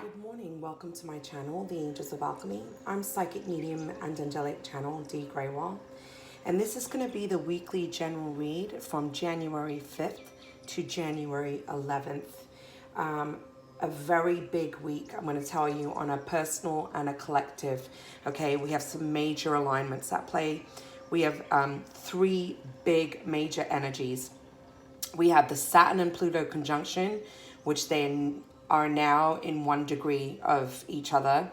Good morning, welcome to my channel, The Angels of Alchemy. I'm Psychic Medium and Angelic Channel, Dee Grewal. And this is going to be the weekly general read from January 5th to January 11th. A very big week, I'm going to tell you, on a personal and a collective. Okay, we have some major alignments at play. We have three big major energies. We have the Saturn and Pluto conjunction, which they are now in 1 degree of each other.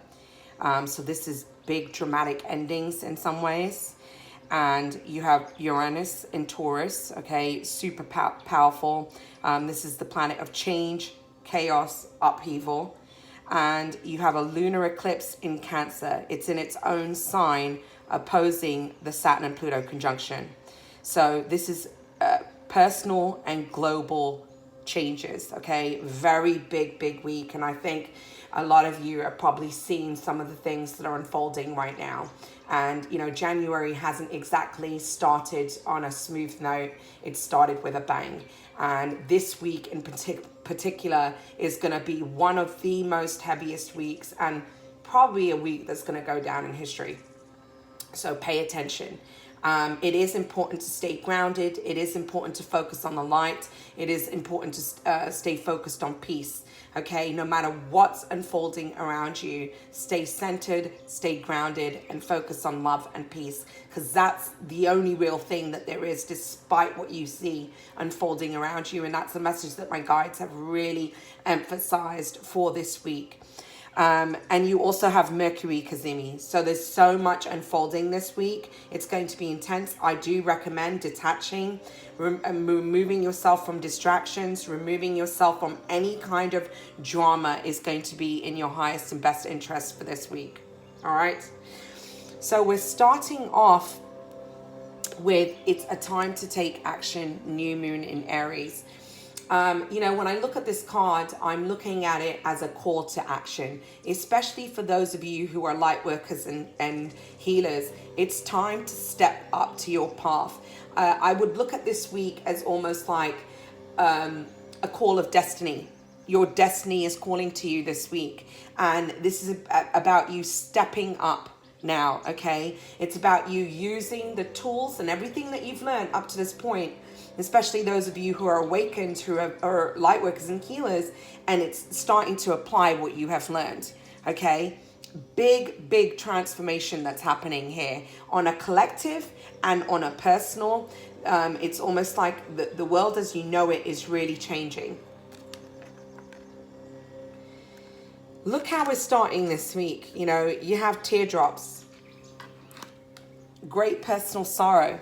So this is big dramatic endings in some ways. And you have Uranus in Taurus, okay, super powerful. This is the planet of change, chaos, upheaval. And you have a lunar eclipse in Cancer. It's in its own sign opposing the Saturn and Pluto conjunction. So this is personal and global changes, okay? Very big week. And I think a lot of you are probably seeing some of the things that are unfolding right now. And, you know, January hasn't exactly started on a smooth note. It started with a bang. And this week in particular is going to be one of the most heaviest weeks, and probably a week that's going to go down in history. So pay attention. It is important to stay grounded. It is important to focus on the light. It is important to stay focused on peace. Okay, no matter what's unfolding around you, stay centered, stay grounded, and focus on love and peace, because that's the only real thing that there is, despite what you see unfolding around you. And that's a message that my guides have really emphasized for this week. And you also have Mercury Kazemi. So there's so much unfolding this week. It's going to be intense. I do recommend detaching, removing yourself from distractions, removing yourself from any kind of drama is going to be in your highest and best interest for this week. All right. So we're starting off with it's a time to take action, new moon in Aries. You know, when I look at this card, I'm looking at it as a call to action, especially for those of you who are light workers and healers. It's time to step up to your path. I would look at this week as almost like a call of destiny. Your destiny is calling to you this week. And this is about you stepping up now, okay? It's about you using the tools and everything that you've learned up to this point, especially those of you who are awakened, who are light workers and healers, and it's starting to apply what you have learned, okay? Big transformation that's happening here on a collective and on a personal. It's almost like the world as you know it is really changing. Look how we're starting this week. You know, you have teardrops, great personal sorrow.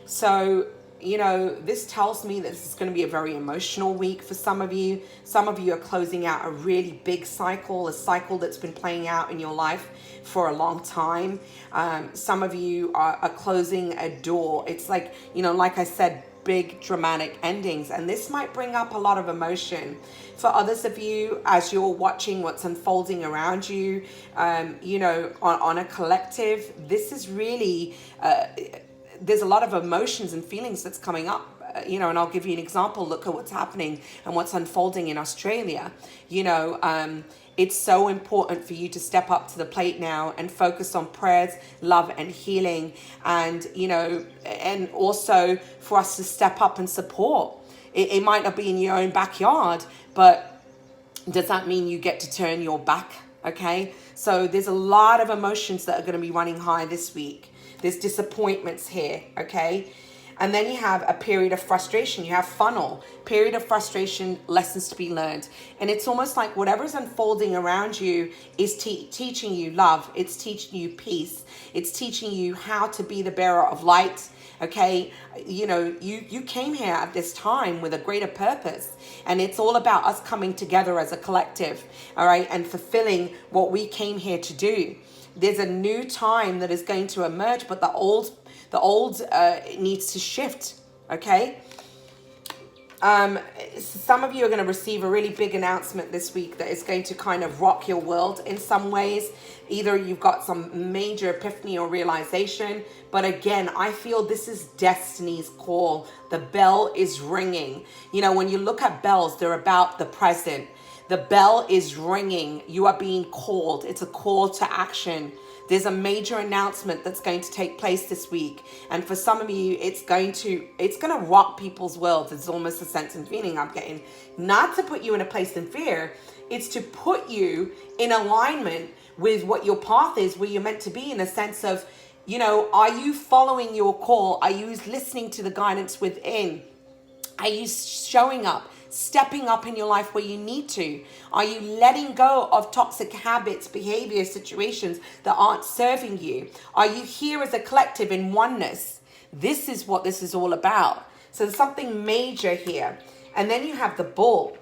So, you know, this tells me that this is going to be a very emotional week for some of you. Some of you are closing out a really big cycle, a cycle that's been playing out in your life for a long time. Some of you are closing a door. It's like, you know, like I said, big dramatic endings, and this might bring up a lot of emotion. For others of you, as you're watching what's unfolding around you, you know, on a collective, this is really there's a lot of emotions and feelings that's coming up, you know, and I'll give you an example. Look at what's happening and what's unfolding in Australia. You know, it's so important for you to step up to the plate now and focus on prayers, love, and healing. And, you know, and also for us to step up and support. It might not be in your own backyard, but does that mean you get to turn your back? Okay. So there's a lot of emotions that are going to be running high this week. There's disappointments here, okay? And then you have a period of frustration. You have funnel, period of frustration, lessons to be learned. And it's almost like whatever's unfolding around you is teaching you love. It's teaching you peace. It's teaching you how to be the bearer of light, okay? You know, you came here at this time with a greater purpose. And it's all about us coming together as a collective, all right? And fulfilling what we came here to do. There's a new time that is going to emerge, but the old needs to shift, okay? Some of you are going to receive a really big announcement this week that is going to kind of rock your world in some ways. Either you've got some major epiphany or realization, but again, I feel this is destiny's call. The bell is ringing. You know, when you look at bells, they're about the present. The bell is ringing. You are being called. It's a call to action. There's a major announcement that's going to take place this week. And for some of you, it's going to rock people's worlds. It's almost a sense and feeling I'm getting. Not to put you in a place in fear. It's to put you in alignment with what your path is, where you're meant to be, in a sense of, are you following your call? Are you listening to the guidance within? Are you showing up, stepping up in your life where you need to? Are you letting go of toxic habits, behaviors, situations that aren't serving you? Are you here as a collective in oneness? This is what this is all about. So there's something major here. And then you have the bull.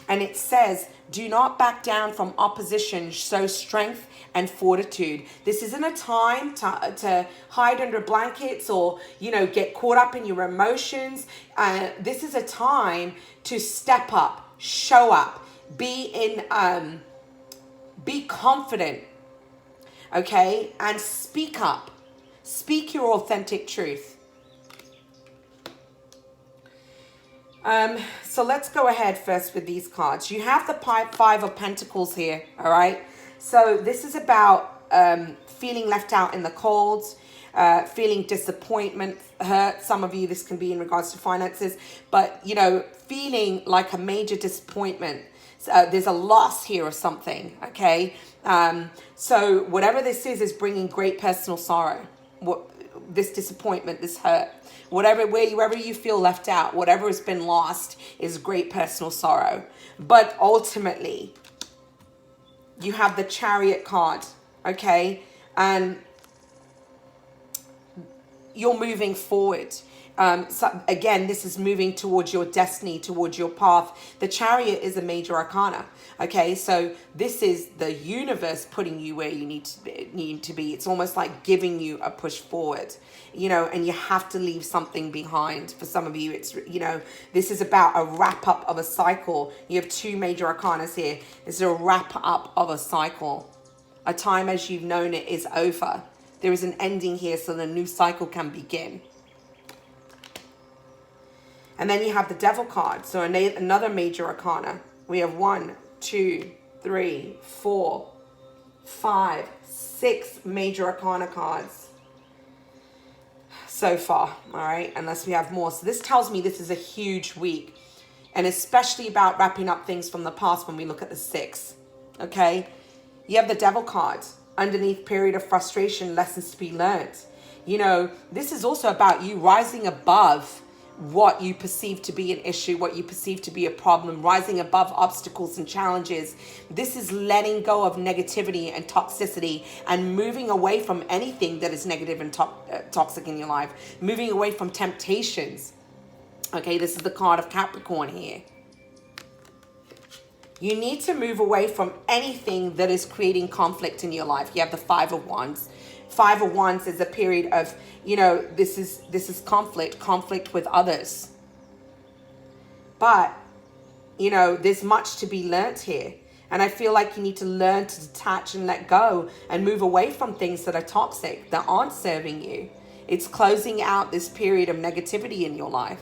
And it says, do not back down from opposition, show strength and fortitude. This isn't a time to hide under blankets or, get caught up in your emotions. This is a time to step up, show up, be confident, okay? And speak up. Speak your authentic truth. So let's go ahead first with these cards. You have the Five of Pentacles here, all right? So this is about feeling left out in the cold, feeling disappointment, hurt. Some of you, this can be in regards to finances, but, feeling like a major disappointment. There's a loss here of something, okay? So whatever this is bringing great personal sorrow. This disappointment, this hurt. Wherever you feel left out, whatever has been lost is great personal sorrow. But ultimately, you have the Chariot card, okay? And you're moving forward. So again, this is moving towards your destiny, towards your path. The Chariot is a major arcana. Okay, so this is the universe putting you where you need to be. It's almost like giving you a push forward, and you have to leave something behind. For some of you, it's, this is about a wrap up of a cycle. You have two major arcanas here. This is a wrap up of a cycle. A time as you've known it is over. There is an ending here so the new cycle can begin. And then you have the Devil card. So another major arcana. We have 1, 2, 3, 4, 5, 6 major arcana cards so far. All right. Unless we have more. So this tells me this is a huge week. And especially about wrapping up things from the past when we look at the 6. Okay. You have the Devil card. Underneath, period of frustration, lessons to be learned. This is also about you rising above what you perceive to be an issue, what you perceive to be a problem, rising above obstacles and challenges. This is letting go of negativity and toxicity and moving away from anything that is negative and toxic in your life, moving away from temptations. Okay, this is the card of Capricorn here. You need to move away from anything that is creating conflict in your life. You have the Five of Wands. Five of Wands is a period of, this is conflict with others. But, there's much to be learnt here. And I feel like you need to learn to detach and let go and move away from things that are toxic, that aren't serving you. It's closing out this period of negativity in your life.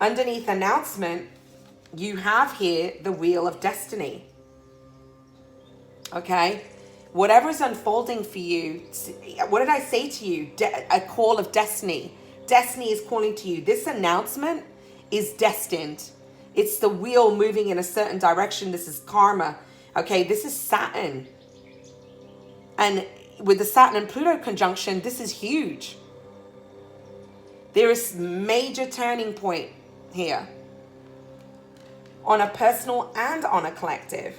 Underneath announcement, you have here the Wheel of Destiny. Okay? Whatever is unfolding for you, what did I say to you? A call of destiny. Destiny is calling to you. This announcement is destined. It's the wheel moving in a certain direction. This is karma. Okay, this is Saturn. And with the Saturn and Pluto conjunction, this is huge. There is major turning point here. On a personal and on a collective.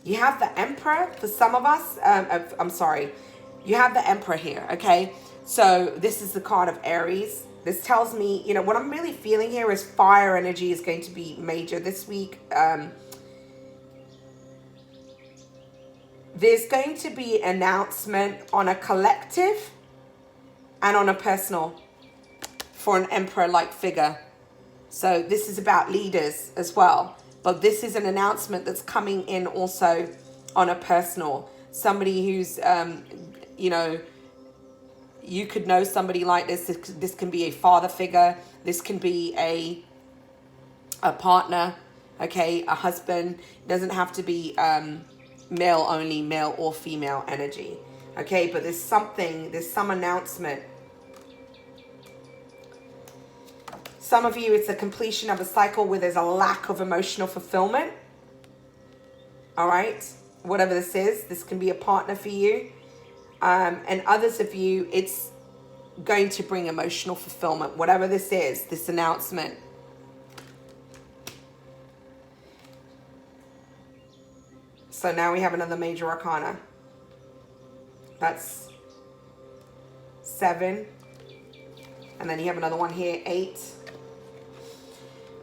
You have the Emperor for some of us. You have the Emperor here, okay? So this is the card of Aries. This tells me, what I'm really feeling here is fire energy is going to be major this week. There's going to be an announcement on a collective and on a personal for an Emperor-like figure. So this is about leaders as well. But this is an announcement that's coming in also on a personal. Somebody who's, you could know somebody like this. This can be a father figure. This can be a a partner, okay, a husband. It doesn't have to be male only, male or female energy, okay, but there's some announcement. Some of you, it's a completion of a cycle where there's a lack of emotional fulfillment. All right, whatever this can be a partner for you. And others of you, it's going to bring emotional fulfillment, whatever this is, this announcement. So now we have another major arcana. That's 7. And then you have another one here, 8.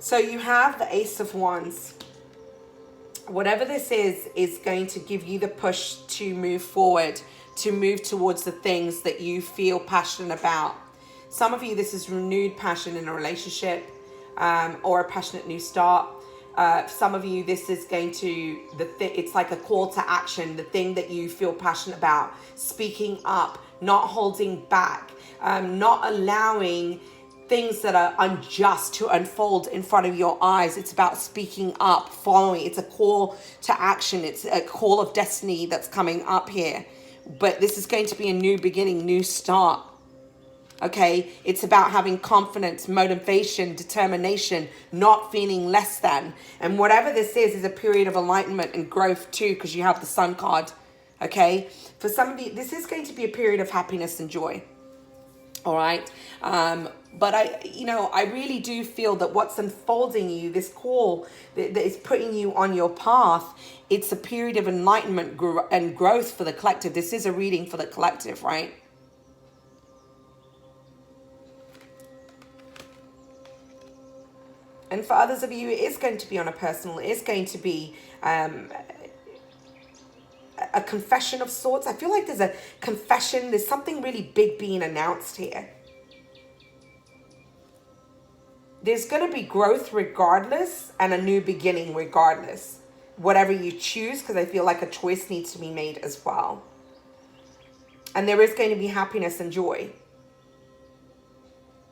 So you have the Ace of Wands. Whatever this is going to give you the push to move forward, to move towards the things that you feel passionate about. Some of you, this is renewed passion in a relationship, or a passionate new start. Some of you, this is going to, it's like a call to action, the thing that you feel passionate about, speaking up, not holding back, not allowing things that are unjust to unfold in front of your eyes. It's about speaking up, following. It's a call to action. It's a call of destiny that's coming up here. But this is going to be a new beginning, new start. Okay, it's about having confidence, motivation, determination, not feeling less than. And whatever this is a period of enlightenment and growth too, because you have the Sun card. Okay, for some of you, this is going to be a period of happiness and joy. All right, but I really do feel that what's unfolding you, this call that is putting you on your path, it's a period of enlightenment and growth for the collective. This is a reading for the collective, right? And for others of you, it is going to be on a personal, it is going to be a confession of sorts. I feel like there's a confession, there's something really big being announced here. There's going to be growth regardless and a new beginning regardless. Whatever you choose, because I feel like a choice needs to be made as well. And there is going to be happiness and joy.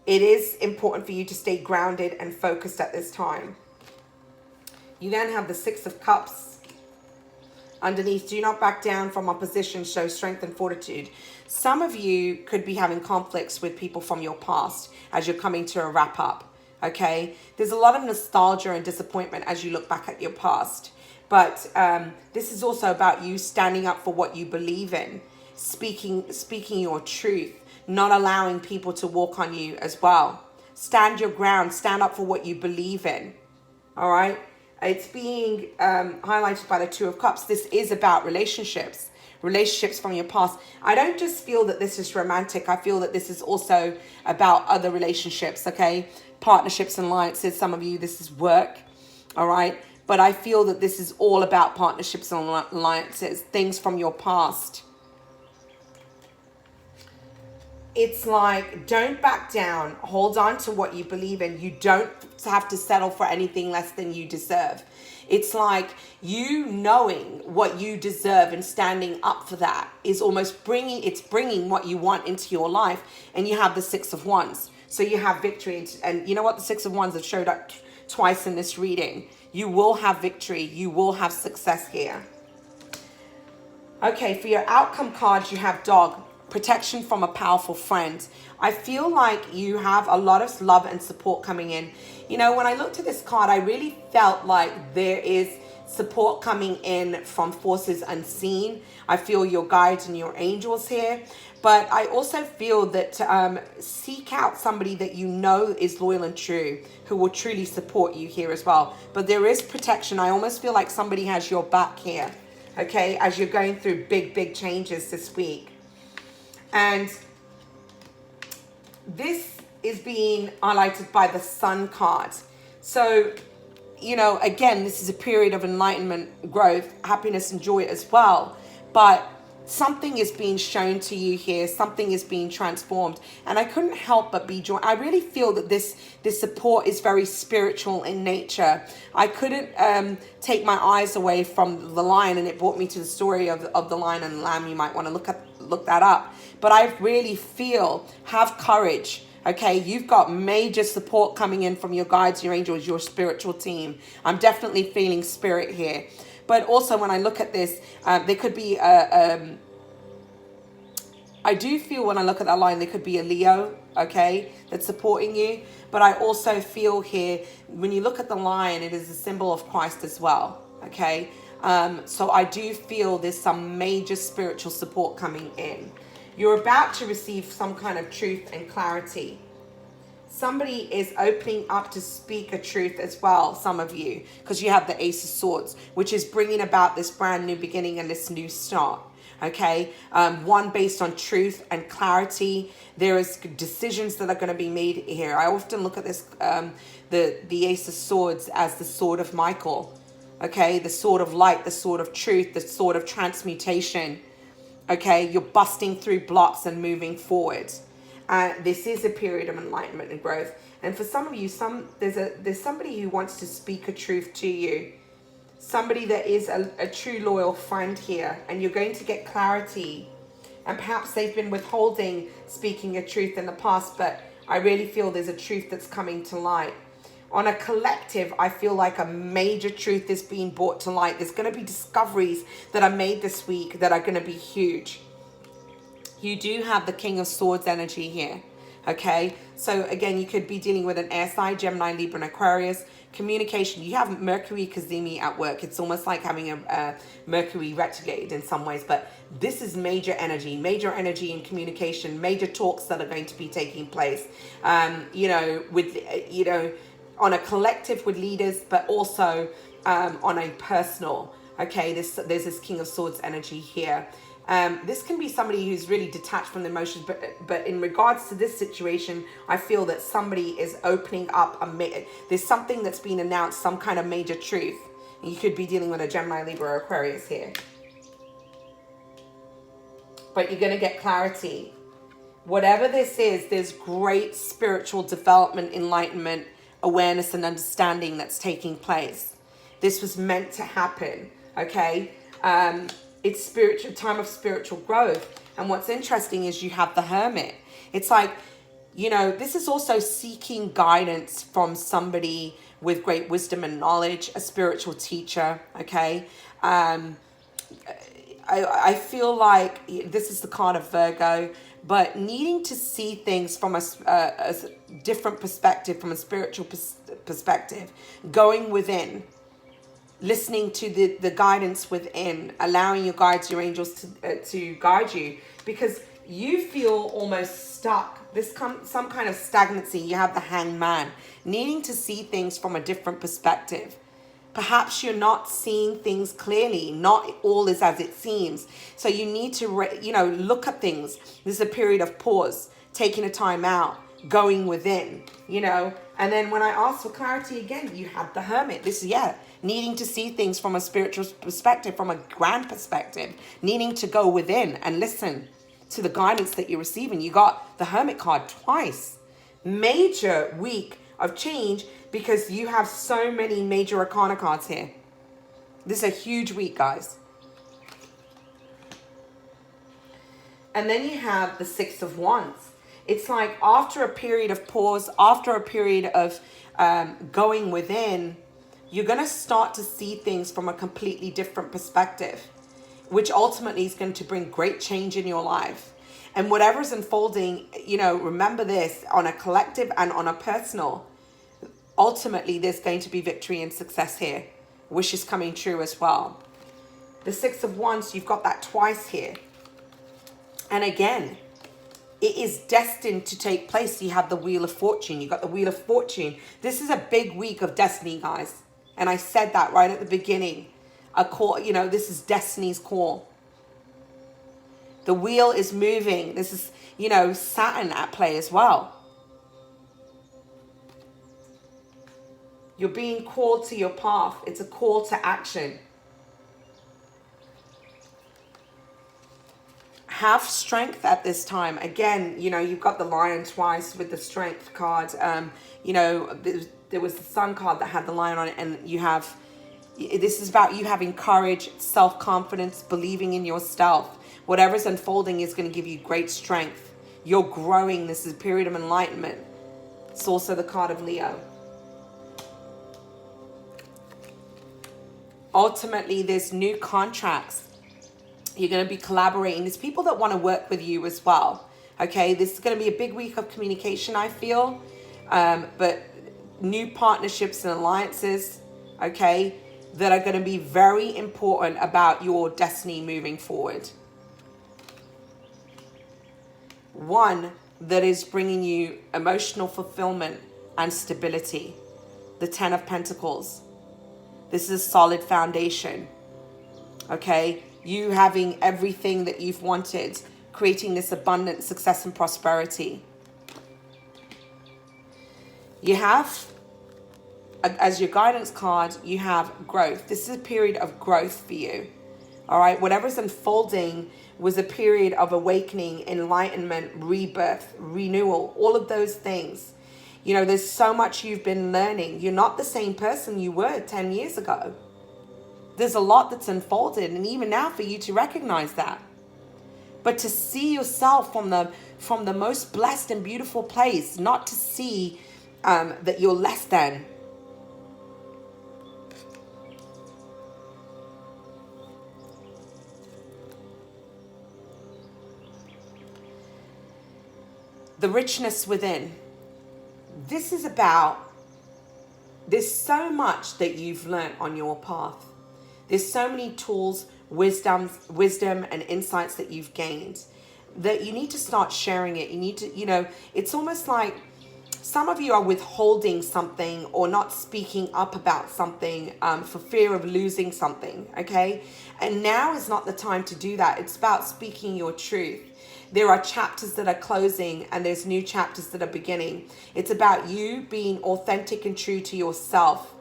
It is important for you to stay grounded and focused at this time. You then have the 6 of Cups. Underneath, do not back down from opposition, show strength and fortitude. Some of you could be having conflicts with people from your past as you're coming to a wrap up, okay? There's a lot of nostalgia and disappointment as you look back at your past. But this is also about you standing up for what you believe in, speaking your truth, not allowing people to walk on you as well. Stand your ground, stand up for what you believe in, all right? It's being highlighted by the 2 of Cups. This is about relationships from your past. I don't just feel that this is romantic. I feel that this is also about other relationships, okay? Partnerships and alliances. Some of you, this is work, all right? But I feel that this is all about partnerships and alliances, things from your past. It's like, don't back down. Hold on to what you believe in. You don't have to settle for anything less than you deserve. It's like you knowing what you deserve and standing up for that is almost bringing what you want into your life. And you have the 6 of Wands. So you have victory. And you know what? The 6 of Wands have showed up twice in this reading. You will have victory. You will have success here. Okay, for your outcome cards, you have Dog. Protection from a powerful friend. I feel like you have a lot of love and support coming in. You know, when I looked at this card, I really felt like there is support coming in from forces unseen. I feel your guides and your angels here. But I also feel that seek out somebody that you know is loyal and true, who will truly support you here as well. But there is protection. I almost feel like somebody has your back here, okay, as you're going through big changes this week. And this is being highlighted by the Sun card. So, you know, again, this is a period of enlightenment, growth, happiness and joy as well. But something is being shown to you here. Something is being transformed. And I couldn't help but be joyful. I really feel that this support is very spiritual in nature. I couldn't take my eyes away from the lion, and it brought me to the story of the lion and the lamb. You might want to look that up. But I really feel, have courage, Okay, you've got major support coming in from your guides, your angels, your spiritual team. I'm definitely feeling spirit here. But also when I look at this, there could be I do feel when I look at that line, there could be a Leo, okay, that's supporting you. But I also feel here, when you look at the lion, it is a symbol of Christ as well, okay? So I do feel there's some major spiritual support coming in. You're about to receive some kind of truth and clarity. Somebody is opening up to speak a truth as well, some of you, because you have the Ace of Swords, which is bringing about this brand new beginning and this new start. Okay, one based on truth and clarity. There is decisions that are going to be made here. I often look at this, the Ace of Swords as the sword of Michael. Okay, the sword of light, the sword of truth, the sword of transmutation. Okay, you're busting through blocks and moving forward. This is a period of enlightenment and growth. And for some of you, there's somebody who wants to speak a truth to you. Somebody that is a true loyal friend here, and you're going to get clarity. And perhaps they've been withholding speaking a truth in the past, but I really feel there's a truth that's coming to light. On a collective, I feel like a major truth is being brought to light. There's going to be discoveries that are made this week that are going to be huge. You do have the King of Swords energy here. Okay, so again, you could be dealing with an air sign, Gemini, Libra, and Aquarius. Communication, you have Mercury Cazimi at work. It's almost like having a Mercury retrograde in some ways, but this is major energy in communication, major talks that are going to be taking place, on a collective with leaders, but also on a personal. Okay, there's this King of Swords energy here. This can be somebody who's really detached from the emotions, but in regards to this situation, I feel that somebody is opening up there's something that's been announced, some kind of major truth. And you could be dealing with a Gemini, Libra, or Aquarius here. But you're going to get clarity. Whatever this is, there's great spiritual development, enlightenment, awareness, and understanding that's taking place. This was meant to happen, okay? It's spiritual, time of spiritual growth. And what's interesting is you have the Hermit. It's like, this is also seeking guidance from somebody with great wisdom and knowledge, a spiritual teacher, okay? I feel like this is the card of Virgo, but needing to see things from a different perspective, from a spiritual perspective, going within. Listening to the guidance within, allowing your guides, your angels to guide you, because you feel almost stuck. Some kind of stagnancy. You have the Hanged Man, needing to see things from a different perspective. Perhaps you're not seeing things clearly. Not all is as it seems. So you need to, look at things. This is a period of pause, taking a time out, going within, And then when I asked for clarity again, you had the Hermit. Needing to see things from a spiritual perspective, from a grand perspective, needing to go within and listen to the guidance that you're receiving. You got the Hermit card twice. Major week of change because you have so many major arcana cards here. This is a huge week, guys. And then you have the Six of Wands. It's like after a period of pause, after a period of going within, you're going to start to see things from a completely different perspective, which ultimately is going to bring great change in your life. And whatever's unfolding, remember this, on a collective and on a personal, ultimately there's going to be victory and success here. Wishes coming true as well. The Six of Wands, you've got that twice here. And again, it is destined to take place. You have the Wheel of Fortune. You got the Wheel of Fortune. This is a big week of destiny, guys. And I said that right at the beginning. A call, this is destiny's call. The wheel is moving. This is, Saturn at play as well. You're being called to your path. It's a call to action. Have strength at this time. Again, you've got the Lion twice with the Strength card. There was the Sun card that had the lion on it, and this is about you having courage, self-confidence, believing in yourself. Whatever's unfolding is going to give you great strength. You're growing. This is a period of enlightenment. It's also the card of Leo. Ultimately, there's new contracts. You're going to be collaborating. There's people that want to work with you as well. Okay, this is going to be a big week of communication, I feel. But new partnerships and alliances, okay, that are going to be very important about your destiny moving forward. One that is bringing you emotional fulfillment and stability. The Ten of Pentacles. This is a solid foundation. Okay, you having everything that you've wanted, creating this abundant success and prosperity. You have, as your guidance card, you have growth. This is a period of growth for you. All right, whatever's unfolding was a period of awakening, enlightenment, rebirth, renewal, all of those things. You know, there's so much you've been learning. You're not the same person you were 10 years ago. There's a lot that's unfolded, and even now for you to recognize that. But to see yourself from the most blessed and beautiful place, not to see that you're less than. The richness within. This is about, there's so much that you've learned on your path. There's so many tools, wisdom and insights that you've gained that you need to start sharing it. You need to, you know, it's almost like some of you are withholding something or not speaking up about something for fear of losing something, okay? And now is not the time to do that. It's about speaking your truth. There are chapters that are closing and there's new chapters that are beginning. It's about you being authentic and true to yourself,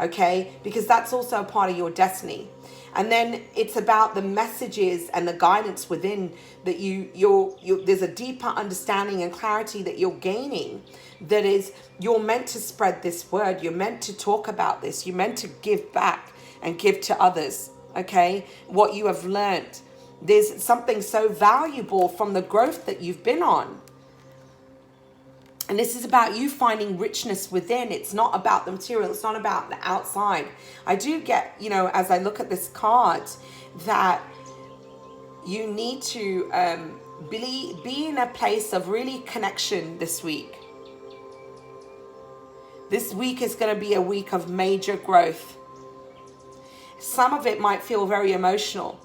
okay? Because that's also a part of your destiny. And then it's about the messages and the guidance within that there's a deeper understanding and clarity that you're gaining. That is, you're meant to spread this word. You're meant to talk about this. You're meant to give back and give to others, okay? What you have learned. There's something so valuable from the growth that you've been on. And this is about you finding richness within. It's not about the material. It's not about the outside. I do get, you know, as I look at this card, that you need to be in a place of really connection this week. This week is going to be a week of major growth. Some of it might feel very emotional.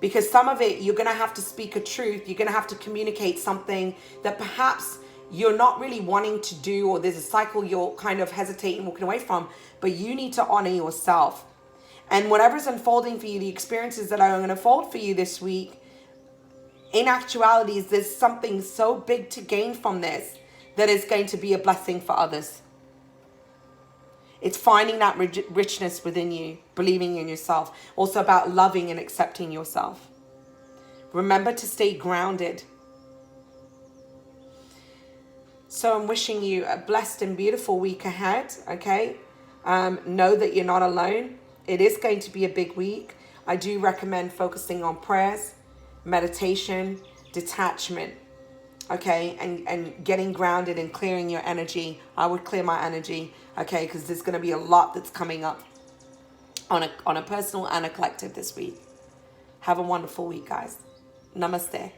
Because some of it, you're going to have to speak a truth. You're going to have to communicate something that perhaps you're not really wanting to do, or there's a cycle you're kind of hesitating, walking away from, but you need to honor yourself. And whatever's unfolding for you, the experiences that are going to unfold for you this week, in actuality, there's something so big to gain from this that is going to be a blessing for others. It's finding that richness within you, believing in yourself. Also about loving and accepting yourself. Remember to stay grounded. So I'm wishing you a blessed and beautiful week ahead, okay? Know that you're not alone. It is going to be a big week. I do recommend focusing on prayers, meditation, detachment, okay? And getting grounded and clearing your energy. I would clear my energy, okay? Because there's going to be a lot that's coming up on a personal and a collective this week. Have a wonderful week, guys. Namaste.